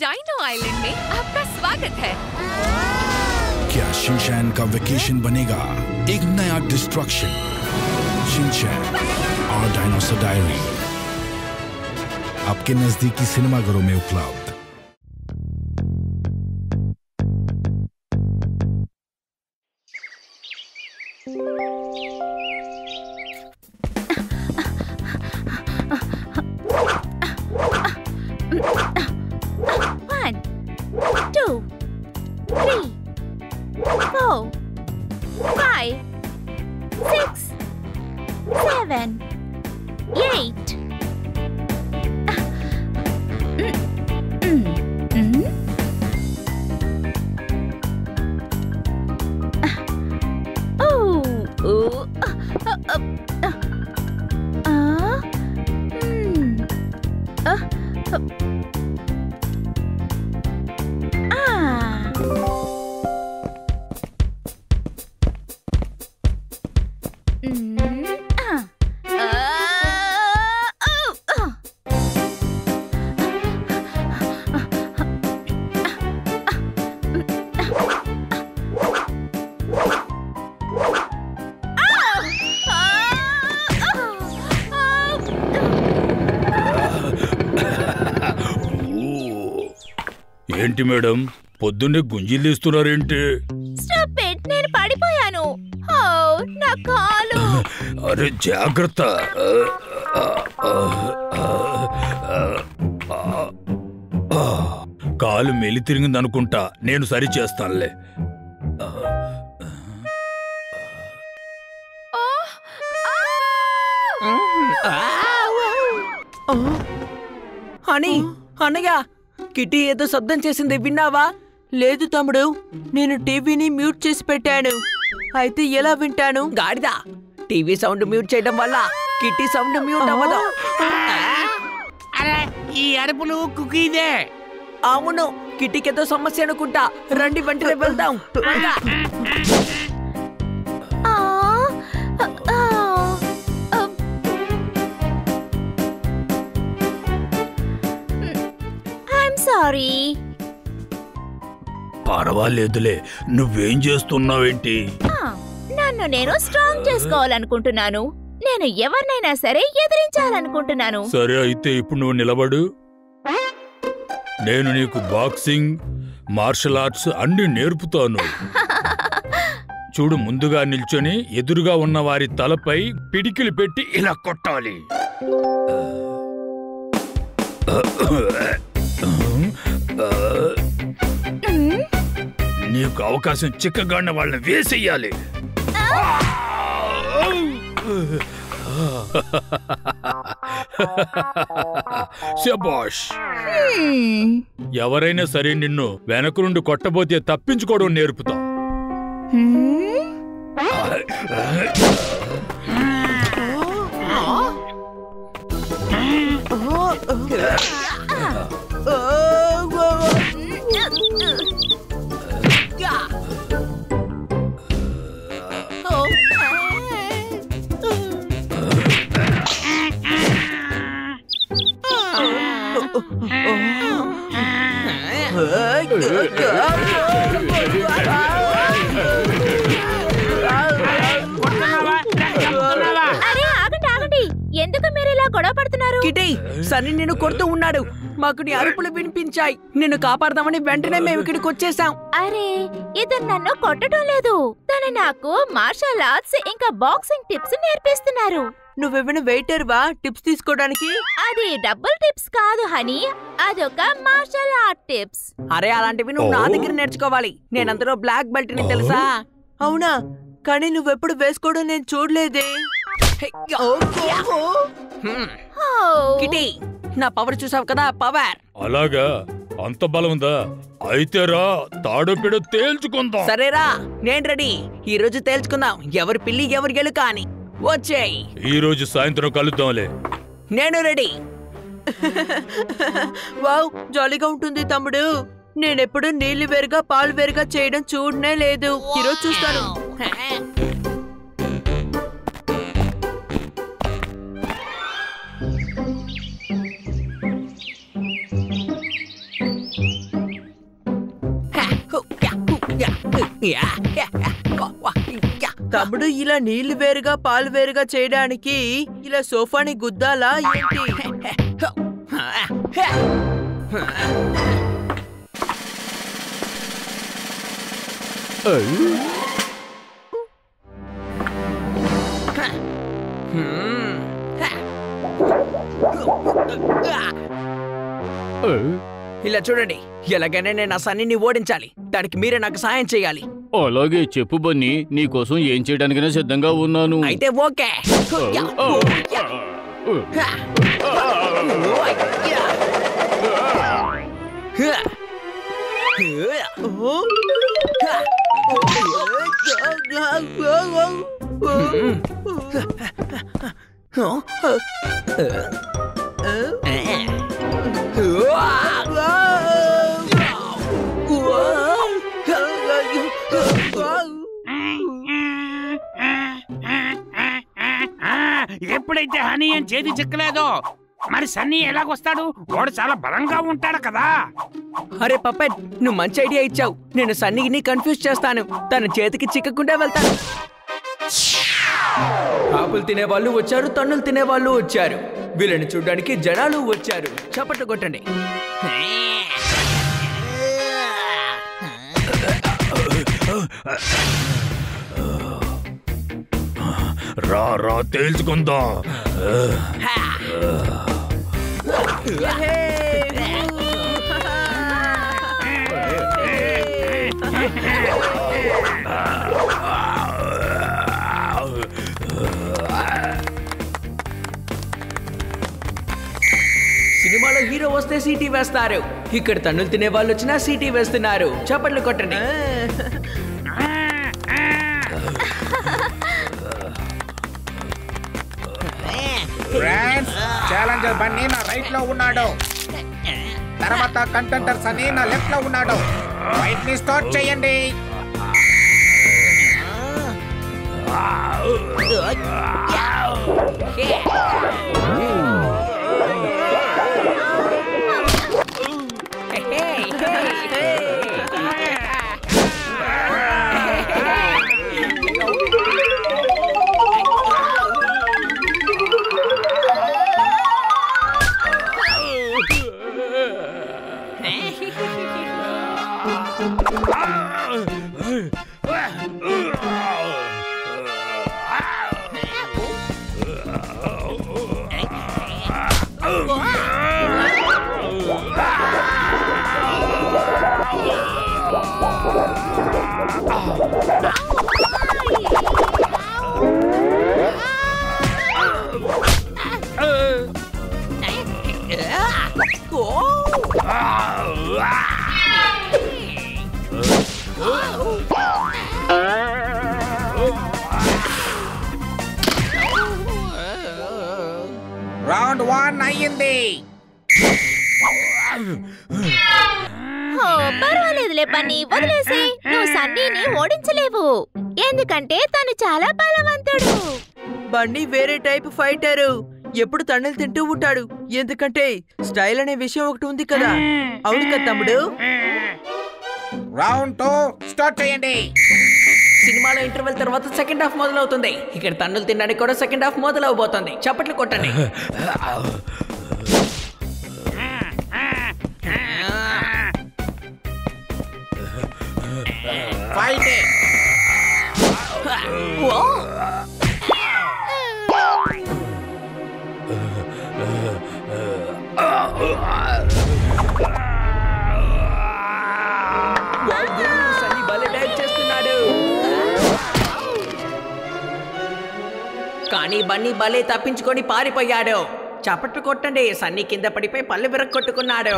Dino island में आपका स्वागत है। क्या शिनचैन का वेकेशन बनेगा एक नया डिस्ट्रक्शन? शिनचैन और डायनासोर डायरी आपके नजदीकी सिनेमाघरों में उपलब्ध। ఏంటి మేడం పొద్దున్నే గుంజీలు తీస్తున్నారేంటి? నేను పడిపోయాను. నా కాలు. అరే జాగ్రత్త. కాలు మెలి తిరిగింది అనుకుంటా, నేను సరి చేస్తానులే. అన్నయ్య, కిటీ ఏదో శబ్దం చేసింది, విన్నావా? లేదు తమ్ముడు, నేను టీవీని మ్యూట్ చేసి పెట్టాను. అయితే ఎలా వింటాను? గాడిదా, టీవీ సౌండ్ మ్యూట్ చేయడం వల్ల కిటీ సౌండ్ మ్యూట్ అవ్వదు. ఈ అరుపులు కుకీదే. అవును, కిటీకి ఏదో సమస్య అనుకుంటా. రండి వెంటనే వెళ్దాం. సారీ. పర్వాలేదులే, నువ్వేం చేస్తున్నావేంటి? నన్ను నేను స్ట్రాంగ్ చేసుకోవాలనుకుంటున్నాను. నేను ఎవరినైనా సరే ఎదిరించాలనుకుంటున్నాను. సరే, అయితే ఇప్పుడు నువ్వు నిలబడు. నేను నీకు బాక్సింగ్, మార్షల్ ఆర్ట్స్ అన్ని నేర్పుతాను. చూడు, ముందుగా నిల్చొని ఎదురుగా ఉన్న వారి తలపై పిడికిలు పెట్టి ఇలా కొట్టాలి. నీకు అవకాశం చిక్కగానే వాళ్ళని వేసేయాలి. శబాష్. ఎవరైనా సరే నిన్ను వెనక నుండి కొట్టబోతే తప్పించుకోవడం నేర్పుతాం. ఎందుకు మీరు ఇలా గొడవ పడుతున్నారు? కిటీ, సన్నీ నిన్ను కొడుతూ ఉన్నాడు. మాకు నీ అరుపులు వినిపించాయి. నిన్ను కాపాడదామని వెంటనే మేము ఇక్కడికి వచ్చేసాం. అరే, ఇతను నన్ను కొట్టడం లేదు. తను నాకు మార్షల్ ఆర్ట్స్ ఇంకా బాక్సింగ్ టిప్స్ నేర్పిస్తున్నారు. నువ్వేమైనా వెయిటర్ వా టిప్స్ తీసుకోవడానికి? అది డబుల్ టిప్స్ కాదు హనీ, అదొక మార్షల్ ఆర్ట్ టిప్స్. అరే, అలాంటివి నువ్వు నా దగ్గర నేర్చుకోవాలి. నేనంతలో బ్లాక్ బెల్ట్ ని, తెలుసా? అవునా? కానీ నువ్వెప్పుడు వేసుకోవడం నేను చూడలేదే. కిటీ, నా పవర్ చూసావు కదా, పవర్. అలాగా? అంత బలం ఉందా? అయితే రా, తాడో పిడో తేల్చుకుందాం. సరేరా, నేను రెడీ. ఈ రోజు తేల్చుకుందాం ఎవరి పిల్లి ఎవరి గెలుక అని. వచ్చేయ్. ఈ రోజు సాయంత్రం కలుద్దాంలే. నేను రెడీ. వావ్, జాలీగా ఉంటుంది తమ్ముడు. నేనెప్పుడు నీళ్లు వేరుగా పాలు వేరుగా చేయడం చూడనే లేదు. ఈరోజు చూస్తాను. తమ్ముడు ఇలా నీళ్లు వేరుగా పాలు వేరుగా చేయడానికి ఇలా సోఫాని గుద్దాలా ఏంటి? ఇలా చూడండి, ఎలాగైనా నేను ఆ సన్నీని ఓడించాలి. దానికి మీరే నాకు సహాయం చేయాలి. అలాగే చెప్పు బన్నీ, నీకోసం ఏం చేయడానికైనా సిద్ధంగా ఉన్నాను. అయితే ఓకే. ఎప్పుడైతే హనీ అని చేతి చిక్కలేదో మరి సన్నీ ఎలాగొస్తాడు? వాడు చాలా బలంగా ఉంటాడు కదా. అరే పప్పెట్, నువ్వు మంచి ఐడియా ఇచ్చావు. నేను సన్నీని కన్ఫ్యూజ్ చేస్తాను. తన చేతికి చిక్కకుండా వెళ్తాను. ఆపులు తినేవాళ్ళు వచ్చారు, తన్నులు తినేవాళ్ళు వచ్చారు. వీళ్ళని చూడడానికి జనాలు వచ్చారు. చప్పట్లు కొట్టండి. రా రా తేల్చుకుందాం. సినిమాలో హీరో వస్తే సీటీ వేస్తారు. ఇక్కడ తన్నులు తినే వాళ్ళు వచ్చినా సీటీ వేస్తున్నారు. చప్పట్లు కొట్టండి. ఛాలెంజర్ బన్నీ నా రైట్ లో ఉన్నాడు. తర్వాత కంటెంటర్ సన్నీ నా లెఫ్ట్ లో ఉన్నాడు. ఫైట్ ని స్టార్ట్ చేయండి. రౌండ్ 1 అయ్యింది. పర్వాలేదులే బన్నీ, వదిలేసి. నువ్వు సన్నీని ఓడించలేవు, ఎందుకంటే తను చాలా బలవంతుడు. బన్నీ వేరే టైప్ ఫైటరు. ఎప్పుడు తన్నులు తింటూ ఉంటాడు. ఎందుకంటే స్టైల్ అనే విషయం ఒకటి ఉంది కదా. అవును కదా తమ్ముడు? రౌండ్ 2 స్టార్ట్ చేయండి. సినిమాలో ఇంటర్వెల్ తర్వాత సెకండ్ హాఫ్ మొదలవుతుంది. ఇక్కడ తన్నులు తినడానికి కూడా సెకండ్ హాఫ్ మొదలవబోతుంది. చప్పట్లు కొట్టండి. ఫైట్. సన్నీ భలే డైవ్ చేస్తున్నాడు. కానీ బన్నీ భలే తప్పించుకొని పారిపోయాడు. చప్పట్లు కొట్టండి. సన్నీ కింద పడిపోయి పళ్ళు విరగొట్టుకున్నాడు.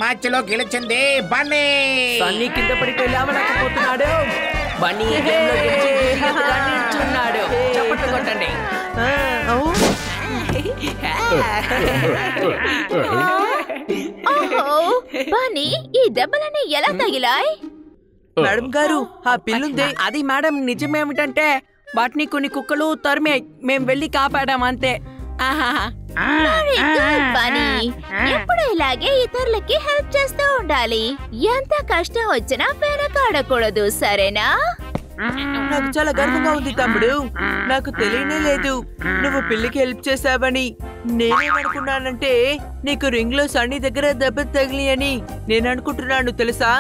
మ్యాచ్ లో గెలిచింది బన్నీ. సన్నీ కింద పడిపోయి లేవలేకపోతున్నాడు. బన్నీ ఈ గేమ్లో గెలిచి విజేతగా నిల్చున్నాడు. చప్పట్లు కొట్టండి. ఓహో బన్నీ, ఈ దెబ్బలని ఎలా తగిలాయి? మేడం గారు, ఆ పిల్లుంది. అది మేడం, నిజమేమిటంటే వాటిని కొన్ని కుక్కలు తరిమే మేం వెళ్ళి కాపాడాం అంతే. Very good, Bunny. ఎప్పుడు ఇలాగే ఇతరులకి హెల్ప్ చేస్తూ ఉండాలి. ఎంత కష్టం వచ్చినా వెనకాడకూడదు, సరేనా? నాకు చాలా గర్వంగా ఉంది తమ్ముడు. నాకు తెలియనే లేదు నువ్వు పిల్లికి హెల్ప్ చేసావని. నేనేమనుకున్నానంటే నీకు రింగ్ లో సన్నీ దగ్గర దెబ్బ తగిలి అని నేను అనుకుంటున్నాను, తెలుసా?